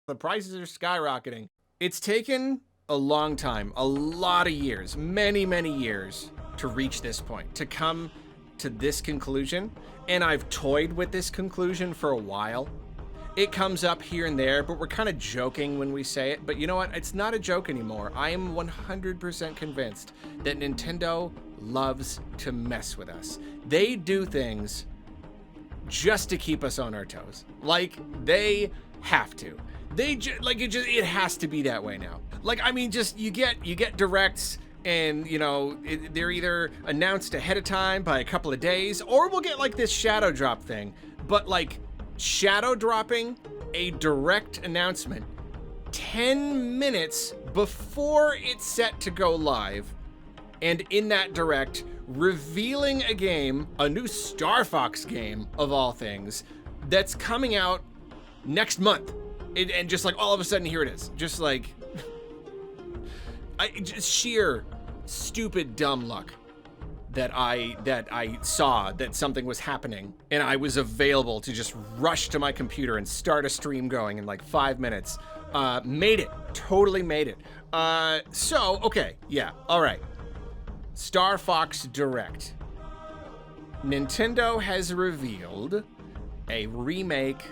The prices are skyrocketing. It's taken a long time, a lot of years, many, many years to reach this point, to come to this conclusion. And I've toyed with this conclusion for a while. It comes up here and there, but we're kind of joking when we say it. But you know what? It's not a joke anymore. I am 100% convinced that Nintendo loves to mess with us. They do things just to keep us on our toes. Like, they have to. It has to be that way now. Like, I mean, just you get directs, and you know they're either announced ahead of time by a couple of days, or we'll get like this shadow drop thing. But like, shadow dropping a direct announcement 10 minutes before it's set to go live, and in that direct revealing a game, a new Star Fox game of all things, that's coming out next month. And just like all of a sudden here it is. Just like just sheer stupid dumb luck that I saw that something was happening and I was available to just rush to my computer and start a stream going in like 5 minutes. Made it. Totally made it. So, okay, yeah, all right. Star Fox Direct. Nintendo has revealed a remake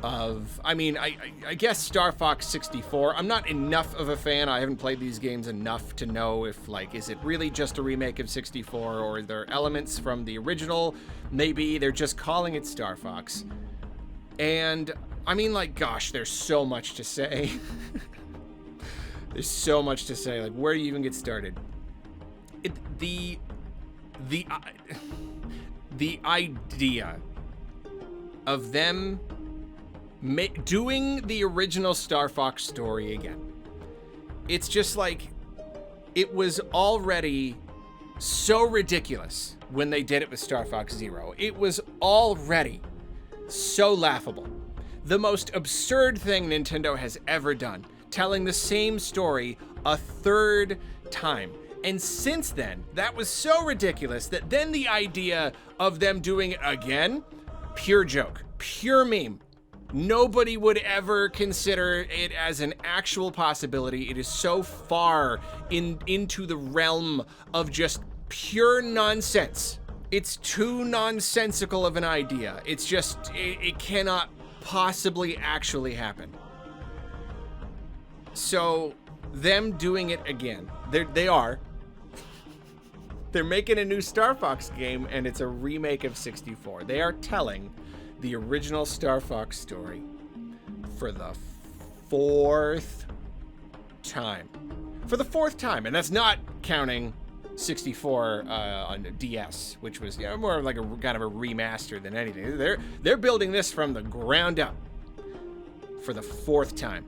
of, I mean, I guess Star Fox 64. I'm not enough of a fan. I haven't played these games enough to know if, like, is it really just a remake of 64, or are there elements from the original? Maybe they're just calling it Star Fox. And, I mean, like, gosh, there's so much to say. There's so much to say. Like, where do you even get started? The idea of them doing the original Star Fox story again. It's just like, it was already so ridiculous when they did it with Star Fox Zero. It was already so laughable. The most absurd thing Nintendo has ever done, telling the same story a third time. And since then, that was so ridiculous that then the idea of them doing it again, pure joke, pure meme. Nobody would ever consider it as an actual possibility. It is so far into the realm of just pure nonsense. It's too nonsensical of an idea. It's just, it cannot possibly actually happen. So, them doing it again, they are. They're making a new Star Fox game, and it's a remake of 64. They are telling the original Star Fox story for the fourth time. For the fourth time, and that's not counting 64 on DS, which was, you know, more like a kind of a remaster than anything. They're building this from the ground up for the fourth time.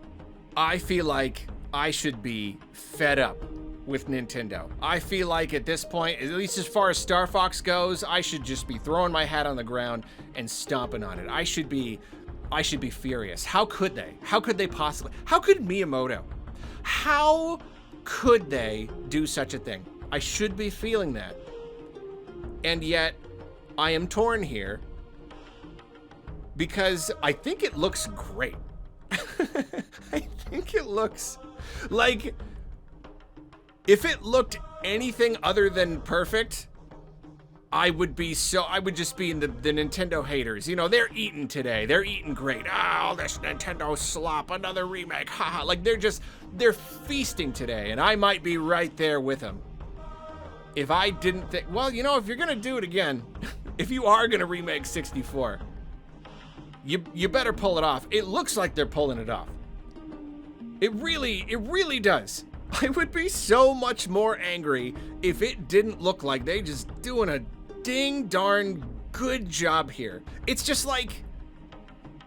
I feel like I should be fed up with Nintendo. I feel like at this point, at least as far as Star Fox goes, I should just be throwing my hat on the ground and stomping on it. I should be furious. How could they? How could they possibly? How could Miyamoto? How could they do such a thing? I should be feeling that. And yet, I am torn here because I think it looks great. I think it looks like, if it looked anything other than perfect, I would just be in the Nintendo haters. You know, they're eating today. They're eating great. Oh, this Nintendo slop, another remake. Haha. Like, they're feasting today, and I might be right there with them. If I didn't think, well, you know, if you're gonna do it again, if you are gonna remake 64, you better pull it off. It looks like they're pulling it off. It really does. I would be so much more angry if it didn't look like they just doing a ding darn good job here. It's just like,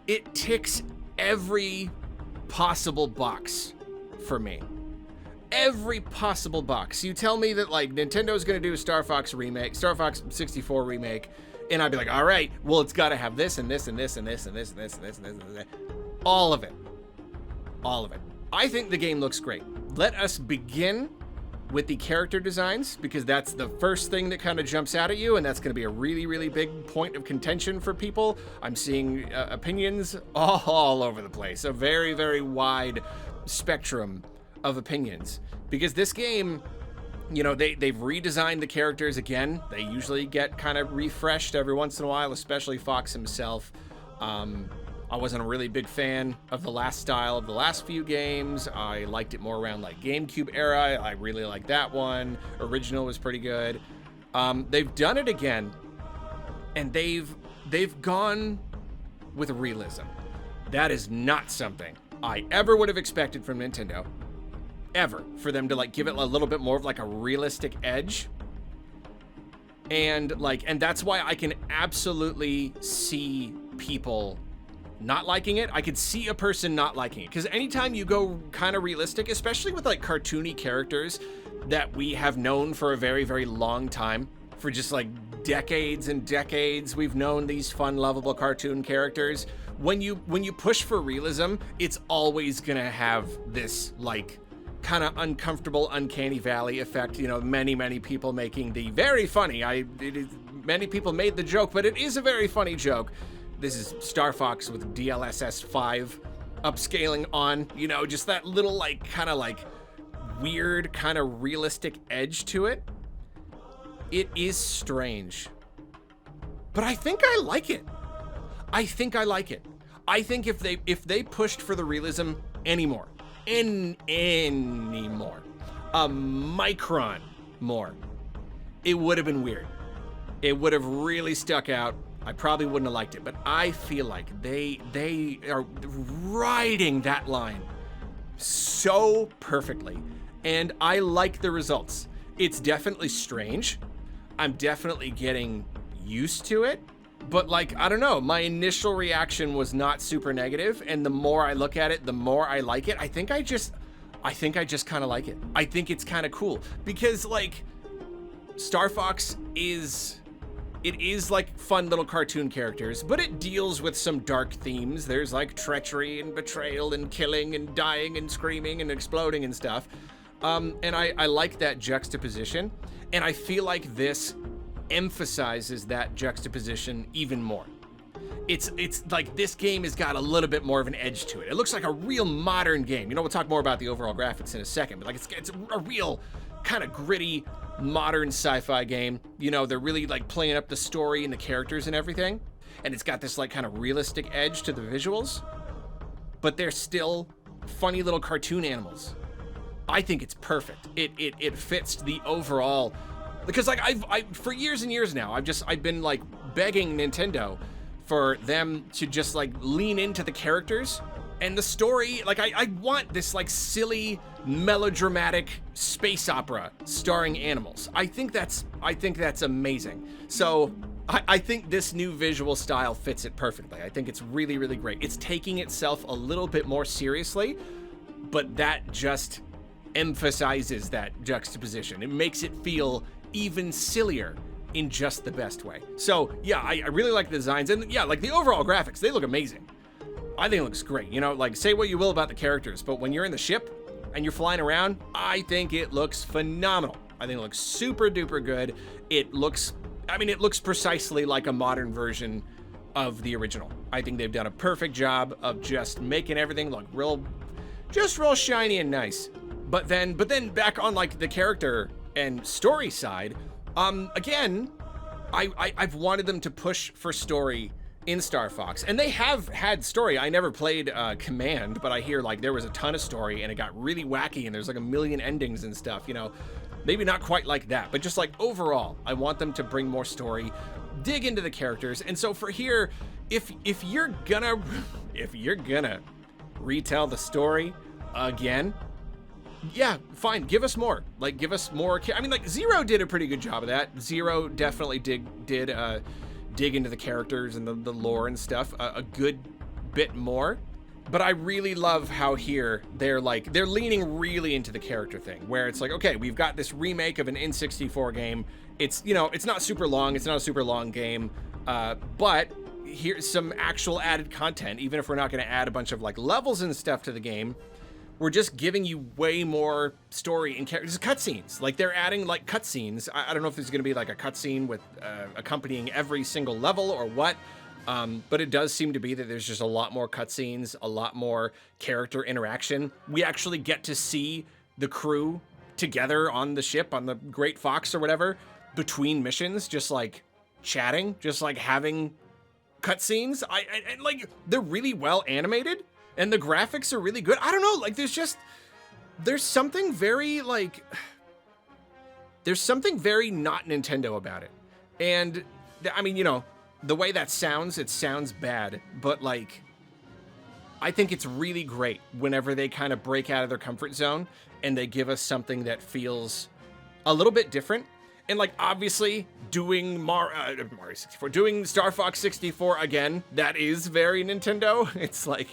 it ticks every possible box for me. Every possible box. You tell me that, like, Nintendo's gonna do a Star Fox remake, Star Fox 64 remake, and I'd be like, all right, well, it's gotta have this and this and this and this and this and this and this and this and this. All of it. All of it. I think the game looks great. Let us begin with the character designs, because that's the first thing that kind of jumps out at you, and that's going to be a really, really big point of contention for people. I'm seeing opinions all over the place, a very, very wide spectrum of opinions, because this game, you know, they've redesigned the characters again. They usually get kind of refreshed every once in a while, especially Fox himself. I wasn't a really big fan of the last style of the last few games. I liked it more around like GameCube era. I really liked that one. Original was pretty good. They've done it again, and they've gone with realism. That is not something I ever would have expected from Nintendo, ever, for them to like give it a little bit more of like a realistic edge. And that's why I can absolutely see people not liking it. I could see a person not liking it, because anytime you go kind of realistic, especially with like cartoony characters that we have known for a very, very long time, for just like decades and decades, we've known these fun, lovable cartoon characters. When you push for realism, it's always gonna have this like kind of uncomfortable, uncanny valley effect. You know, many people making the very funny, many people made the joke, but it is a very funny joke. This is Star Fox with DLSS 5 upscaling on, you know, just that little like kind of like weird kind of realistic edge to it. It is strange, but I think I like it. I think I like it. I think if they pushed for the realism anymore, a micron more, it would have been weird. It would have really stuck out. I probably wouldn't have liked it, but I feel like they are riding that line so perfectly, and I like the results. It's definitely strange. I'm definitely getting used to it, but like, I don't know, my initial reaction was not super negative, and the more I look at it, the more I like it. I think I just kind of like it. I think it's kind of cool, because like Star Fox is like fun little cartoon characters, but it deals with some dark themes. There's like treachery and betrayal and killing and dying and screaming and exploding and stuff. And I like that juxtaposition. And I feel like this emphasizes that juxtaposition even more. It's like this game has got a little bit more of an edge to it. It looks like a real modern game. You know, we'll talk more about the overall graphics in a second, but like it's a real kind of gritty, modern sci-fi game. You know, they're really like playing up the story and the characters and everything, and it's got this like kind of realistic edge to the visuals, but they're still funny little cartoon animals. I think it's perfect. It fits the overall, because like I for years and years now, I've been like begging Nintendo for them to just like lean into the characters and the story. Like I want this like silly melodramatic space opera starring animals. I think that's amazing. So I think this new visual style fits it perfectly. I think it's really, really great. It's taking itself a little bit more seriously, but that just emphasizes that juxtaposition. It makes it feel even sillier in just the best way. So yeah, I really like the designs, and yeah, like the overall graphics, they look amazing. I think it looks great. You know, like say what you will about the characters, but when you're in the ship and you're flying around, I think it looks phenomenal. I think it looks super duper good. It looks precisely like a modern version of the original. I think they've done a perfect job of just making everything look real shiny and nice. But then back on like the character and story side, again, I've wanted them to push for story in Star Fox, and they have had story. I never played Command, but I hear like there was a ton of story and it got really wacky and there's like a million endings and stuff, you know. Maybe not quite like that, but just like overall, I want them to bring more story, dig into the characters. And so for here, if you're gonna retell the story again, yeah, fine, give us more. Like, give us more. I mean, like, Zero did a pretty good job of that. Zero definitely did dig into the characters and the lore and stuff a good bit more. But I really love how here they're leaning really into the character thing, where it's like, okay, we've got this remake of an N64 game. It's, you know, it's not super long. It's not a super long game, but here's some actual added content. Even if we're not going to add a bunch of like levels and stuff to the game, we're just giving you way more story and characters, cutscenes. Like they're adding like cutscenes. I don't know if there's going to be like a cutscene with accompanying every single level or what. But it does seem to be that there's just a lot more cutscenes, a lot more character interaction. We actually get to see the crew together on the ship, on the Great Fox or whatever, between missions, just like chatting, just like having cutscenes. And like they're really well animated and the graphics are really good. I don't know, like there's something very like, there's something very not Nintendo about it. And I mean, you know, the way that sounds, it sounds bad, but like, I think it's really great whenever they kind of break out of their comfort zone and they give us something that feels a little bit different. And like, obviously doing Mario 64, doing Star Fox 64 again, that is very Nintendo. It's like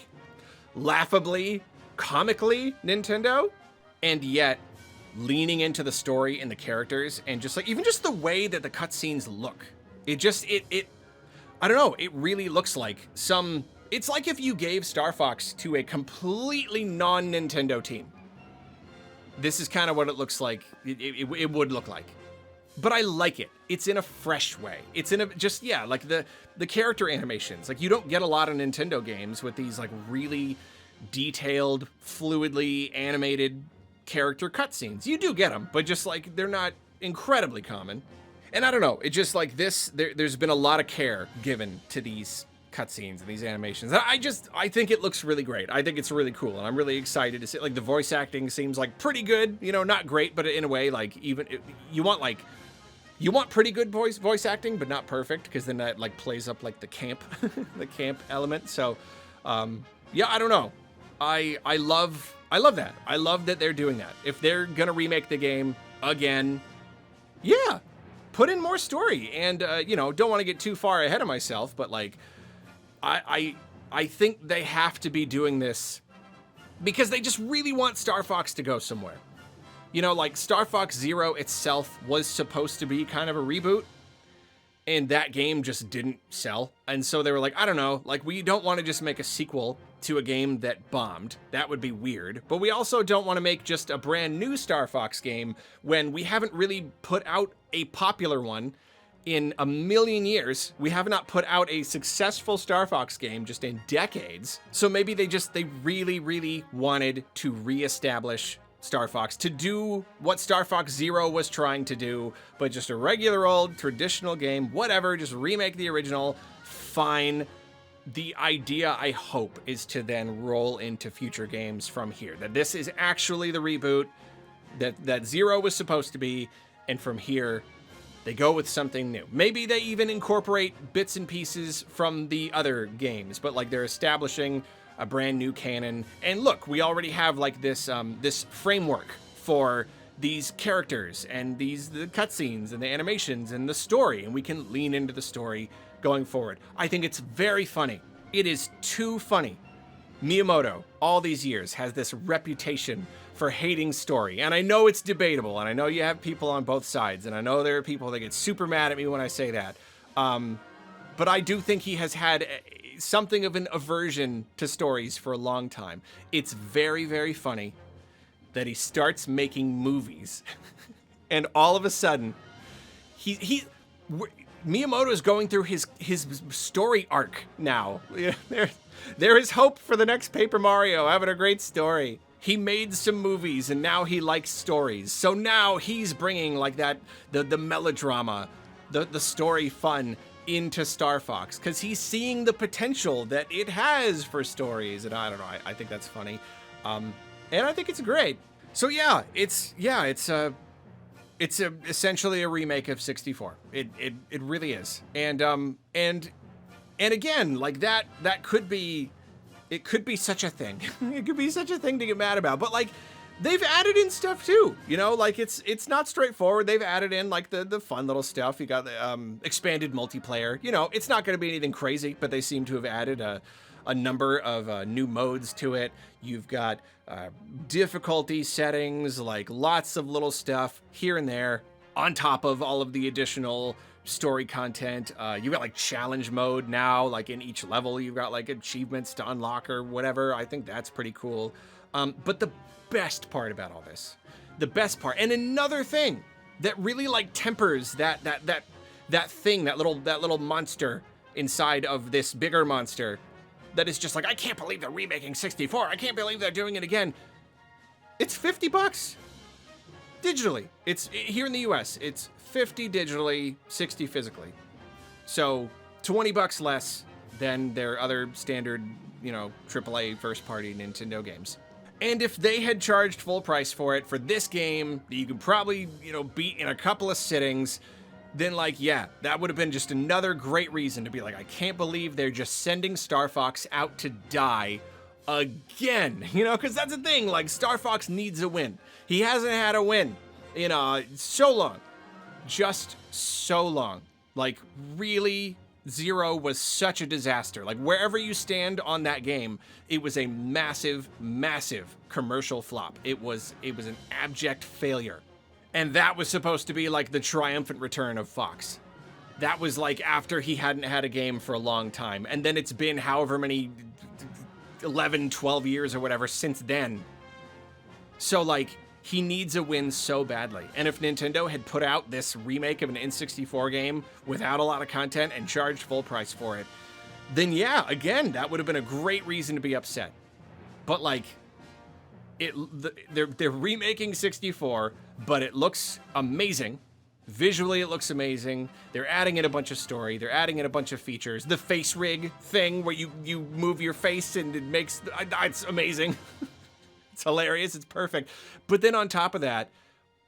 laughably, comically Nintendo, and yet leaning into the story and the characters and just like, even just the way that the cutscenes look, I don't know, it really looks like it's like if you gave Star Fox to a completely non-Nintendo team. This is kind of what it looks like, it would look like. But I like it. It's in a fresh way. It's in a, just, yeah, like the character animations. Like you don't get a lot of Nintendo games with these like really detailed, fluidly animated character cutscenes. You do get them, but just like, they're not incredibly common. And I don't know, it just like this, there's been a lot of care given to these cutscenes and these animations. I think it looks really great. I think it's really cool, and I'm really excited to see, like the voice acting seems like pretty good, you know, not great, but in a way, like even, you want pretty good voice acting, but not perfect, because then that like plays up like the camp, the camp element. So, yeah, I don't know. I love that. I love that they're doing that. If they're gonna remake the game again, yeah, put in more story. And, you know, don't want to get too far ahead of myself, but like, I think they have to be doing this because they just really want Star Fox to go somewhere. You know, like Star Fox Zero itself was supposed to be kind of a reboot, and that game just didn't sell. And so they were like, I don't know, like we don't want to just make a sequel to a game that bombed. That would be weird. But we also don't want to make just a brand new Star Fox game when we haven't really put out a popular one in a million years. We have not put out a successful Star Fox game just in decades. So maybe they really, really wanted to reestablish Star Fox, to do what Star Fox Zero was trying to do, but just a regular old traditional game, whatever, just remake the original, fine. The idea, I hope, is to then roll into future games from here. That this is actually the reboot that Zero was supposed to be, and from here, they go with something new. Maybe they even incorporate bits and pieces from the other games, but like they're establishing a brand new canon. And look, we already have like this this framework for these characters and the cutscenes and the animations and the story, and we can lean into the story going forward. I think it's very funny. It is too funny. Miyamoto, all these years, has this reputation for hating story. And I know it's debatable, and I know you have people on both sides, and I know there are people that get super mad at me when I say that. But I do think he has had something of an aversion to stories for a long time. It's very, very funny that he starts making movies, and all of a sudden, Miyamoto is going through his story arc now. There is hope for the next Paper Mario having a great story. He made some movies and now he likes stories. So now he's bringing like that, the melodrama, the story fun into Star Fox, because he's seeing the potential that it has for stories. And I don't know, I think that's funny. And I think it's great. So yeah, it's essentially a remake of 64. It really is. And again, like that could be, it could be such a thing. It could be such a thing to get mad about. But like, they've added in stuff too, you know, like it's not straightforward. They've added in like the fun little stuff. You got the expanded multiplayer, you know, it's not going to be anything crazy, but they seem to have added a number of new modes to it. You've got difficulty settings, like lots of little stuff here and there on top of all of the additional story content. You've got like challenge mode now, like in each level, you've got like achievements to unlock or whatever. I think that's pretty cool. But the best part about all this, the best part, and another thing that really like tempers that thing, that little monster inside of this bigger monster that is just like, I can't believe they're remaking 64. I can't believe they're doing it again. It's $50 digitally. It's here in the US. It's 50 digitally, 60 physically. So $20 less than their other standard, AAA first party Nintendo games. And if they had charged full price for it for this game, you could probably, beat in a couple of sittings, then like, yeah, that would have been just another great reason to be like, I can't believe they're just sending Star Fox out to die again, because that's the thing, like Star Fox needs a win. He hasn't had a win in so long, just so long. Like really, Zero was such a disaster. Like wherever you stand on that game, it was a massive, massive commercial flop. It was an abject failure. And that was supposed to be like the triumphant return of Fox. That was like after he hadn't had a game for a long time. And then it's been however many 11, 12 years or whatever since then. So like he needs a win so badly. And if Nintendo had put out this remake of an N64 game without a lot of content and charged full price for it, then yeah, again, that would have been a great reason to be upset. But like, they're remaking 64, but it looks amazing. Visually, it looks amazing. They're adding in a bunch of story. They're adding in a bunch of features. The face rig thing where you move your face and it makes, it's amazing. It's hilarious. It's perfect. But then on top of that,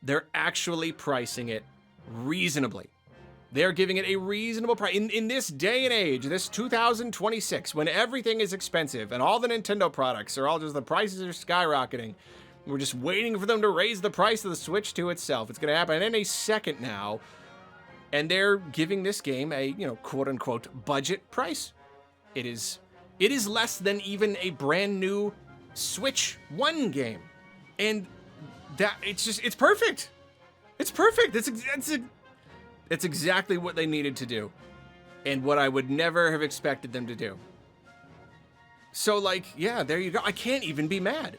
they're actually pricing it reasonably. They're giving it a reasonable price. In this day and age, this 2026, when everything is expensive and all the Nintendo products are all just, the prices are skyrocketing, we're just waiting for them to raise the price of the Switch to itself. It's going to happen in a second now. And they're giving this game a, quote unquote, budget price. It is less than even a brand new Switch 1 game. And that it's perfect. It's perfect. It's exactly what they needed to do, and what I would never have expected them to do. So like, yeah, there you go. I can't even be mad.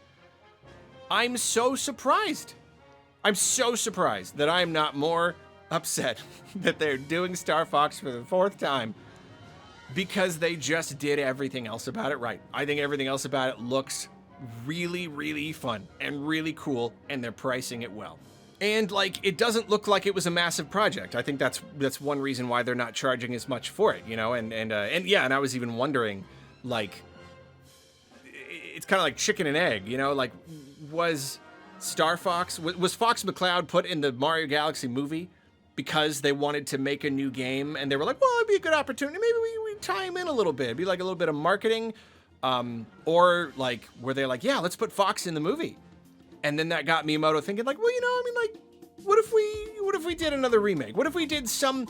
I'm so surprised. I'm so surprised that I'm not more upset that they're doing Star Fox for the 4th time, because they just did everything else about it right. I think everything else about it looks really, really fun and really cool, and they're pricing it well. And like, it doesn't look like it was a massive project. I think that's one reason why they're not charging as much for it, and yeah, and I was even wondering, like, it's kind of like chicken and egg, like, was Fox McCloud put in the Mario Galaxy movie because they wanted to make a new game, and they were like, well, it'd be a good opportunity, maybe we tie him in a little bit, it'd be like a little bit of marketing, or like, were they like, yeah, let's put Fox in the movie? And then that got Miyamoto thinking like, well, what if we did another remake? What if we did some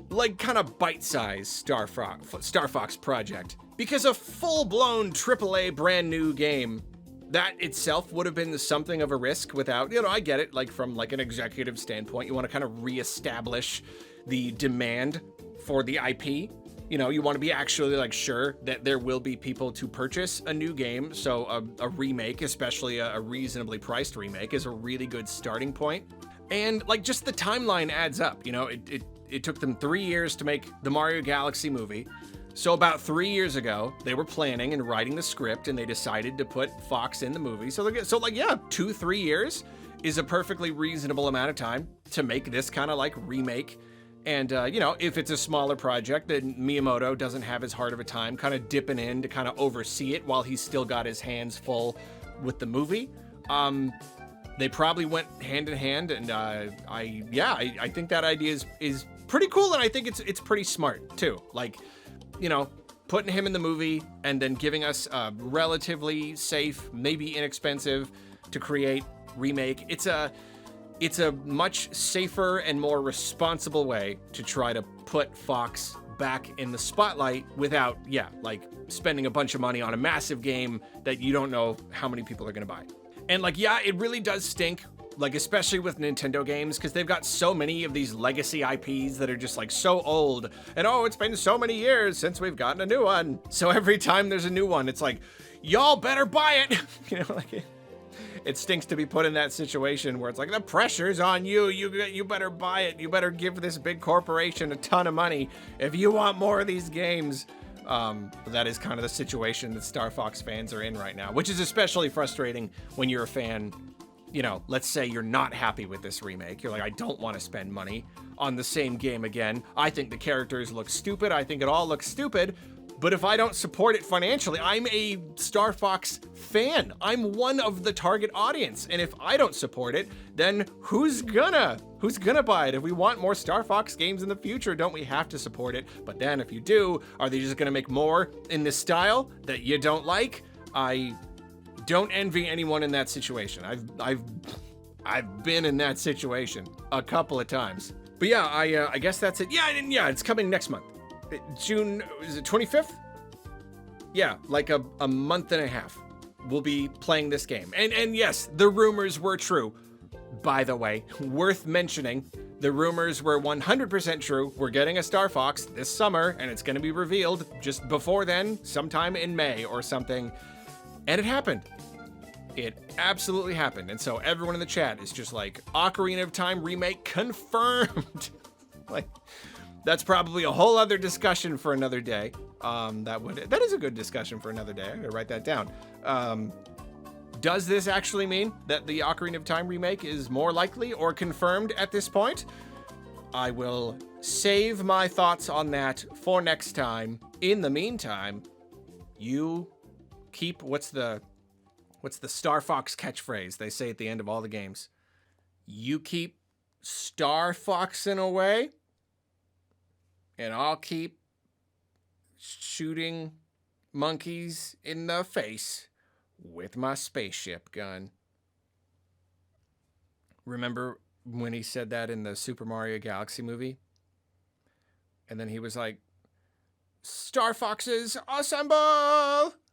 like kind of bite-sized Star Fox project? Because a full-blown AAA brand new game, that itself would have been something of a risk without, I get it, like from like an executive standpoint, you want to kind of reestablish the demand for the IP. You want to be actually like sure that there will be people to purchase a new game. So a remake, especially a reasonably priced remake, is a really good starting point. And like just the timeline adds up. It took them 3 years to make the Mario Galaxy movie. So about 3 years ago, they were planning and writing the script, and they decided to put Fox in the movie. So like, yeah, 2-3 years is a perfectly reasonable amount of time to make this kind of like remake. And, if it's a smaller project, then Miyamoto doesn't have as hard of a time kind of dipping in to kind of oversee it while he's still got his hands full with the movie. They probably went hand in hand, and I think that idea is pretty cool, and I think it's pretty smart too. Like, putting him in the movie and then giving us a relatively safe, maybe inexpensive to create remake. It's a much safer and more responsible way to try to put Fox back in the spotlight without, like spending a bunch of money on a massive game that you don't know how many people are going to buy. And like, yeah, it really does stink Like, especially with Nintendo games, because they've got so many of these legacy IPs that are just like so old. And oh, it's been so many years since we've gotten a new one. So every time there's a new one, it's like, y'all better buy it. You know, like it stinks to be put in that situation where it's like the pressure's on you. You better buy it. You better give this big corporation a ton of money if you want more of these games. But that is kind of the situation that Star Fox fans are in right now, which is especially frustrating when you're a fan. You know, let's say you're not happy with this remake. You're like, I don't want to spend money on the same game again. I think the characters look stupid. I think it all looks stupid. But if I don't support it financially, I'm a Star Fox fan. I'm one of the target audience. And if I don't support it, then who's gonna buy it? If we want more Star Fox games in the future, don't we have to support it? But then if you do, are they just gonna make more in this style that you don't like? I don't envy anyone in that situation. I've been in that situation a couple of times. But yeah, I guess that's it. Yeah, it's coming next month. June, is it 25th? Yeah, like a month and a half. We'll be playing this game. And yes, the rumors were true. By the way, worth mentioning, the rumors were 100% true. We're getting a Star Fox this summer, and it's going to be revealed just before then, sometime in May or something. And it happened. It absolutely happened. And so everyone in the chat is just like, Ocarina of Time remake confirmed. Like, that's probably a whole other discussion for another day. That is a good discussion for another day. I'm gonna write that down. Does this actually mean that the Ocarina of Time remake is more likely or confirmed at this point? I will save my thoughts on that for next time. In the meantime, you keep, what's the Star Fox catchphrase they say at the end of all the games? You keep Star Foxing away, and I'll keep shooting monkeys in the face with my spaceship gun. Remember when he said that in the Super Mario Galaxy movie? And then he was like, Star Foxes, assemble!